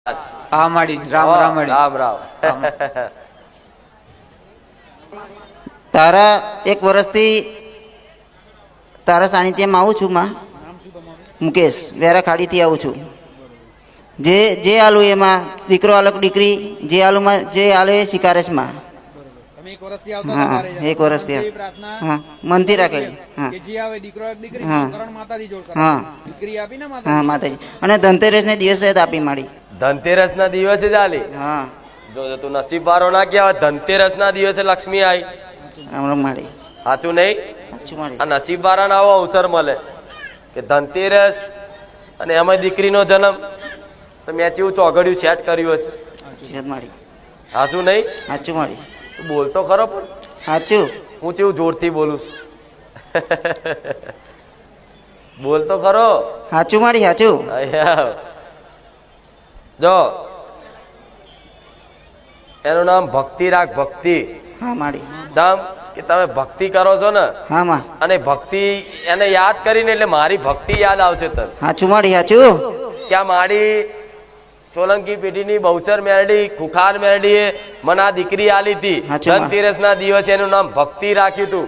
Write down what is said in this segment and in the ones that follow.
હા માડી રામ રામ રામ રામ તારા એક વર્ષથી તારા સાનિધ્યમાં આવું છું માં. મુકેશ વેરા ખાડીથી આવું છું. જે આલુ એમાં દીકરો આલક દીકરી જે આલુમાં જે આલે એ શિકારસમાં. હા એક વર્ષથી હા મનથી રાખેલી. હા હા હા માતાજી. અને ધનતેરસ ને દિવસે જ આપી માડી. ધનતેરસ ના દિવસે જ આલી. હા જો તું નસીબ વાળો ના કહેવાય. ધનતેરસ ના દિવસે લક્ષ્મી આવી. રામ રામ માડી. સાચું નહીં? સાચું માડી. આ નસીબ વાળાને આવો અવસર મળે કે ધનતેરસ અને એમાં દીકરીનો જન્મ તો મેં કેવું ચોઘડિયું સેટ કર્યું હશે. સાચી માડી. સાચું નહીં? સાચું માડી. તું બોલતો ખરો પણ સાચું. હું કેવું જોરથી બોલું બોલતો ખરો. સાચું માડી સાચું. જો એનું નામ ભક્તિ રાખ. ભક્તિ. હા માડી. સામ કે તમે ભક્તિ કરો છો ને હા માં. અને ભક્તિ એને યાદ કરીને એટલે મારી ભક્તિ યાદ આવશે તને. સાચું માડી સાચું. ક્યાં મારી સોલંકી પેઢીની બહુચર મેરડી ખુખાર મેરડી મને આ દીકરી આલી હતી. ધનતેરસ ના દિવસે એનું નામ ભક્તિ રાખ્યું હતું.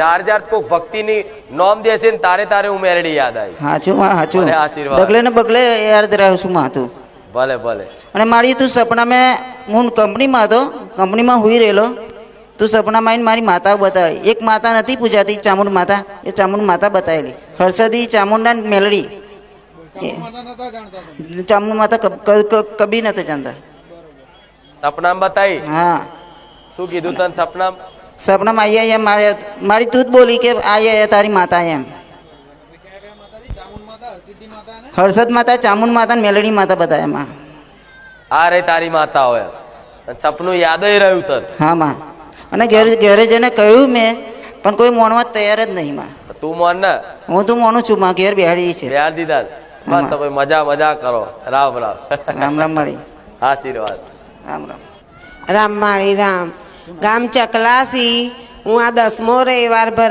જાર જાર કોઈ ભક્તિની નોમ દેશે ને તારે તારે હું મેરડી યાદ આવી. સાચું માં સાચું. આશીર્વાદ. બગલે ને બગલે યાદ રહ્યું છું માં તું. ભલે ભલે. અને મારી તું સપના મેં હું કંપનીમાં હતો. કંપનીમાં હુઈ રહેલો. તું સપનામાં આવીને મારી માતા બતાવી. એક માતા નથી પૂજાતી ચામુંડ માતા. એ ચામુંડ માતા બતાવેલી હર્ષદી ચામુંડા મેલડી. ચામુંડ માતા કબી નથી જાણતા. સપનામાં બતાવી. હા શું કીધું તને સપનામાં? સપનામાં આયા એમ મારી તું જ બોલી કે આયા તારી માતા એમ. હર્ષદ માતા ચામુંડ માતા મેલડી માતા બતાવ્યા એમાં. આ રે તારી માતા હોય. સપનું યાદ રહ્યું તને. હા માં. અને ઘરે જઈને કહ્યું મેં પણ કોઈ મોનવા તૈયાર જ નહીં માં. તું મોન ને? હું તું મોનું છું માં. ઘેર બેહાડી છે. બેહાર દીધા. બસ તો ભાઈ મજા મજા કરો. રામ રામ. રામ રામ માળી. આશીર્વાદ. રામ રામ. રામ માળી રામ. ગામ ચકલાસી. હું આ 10મો રવિવાર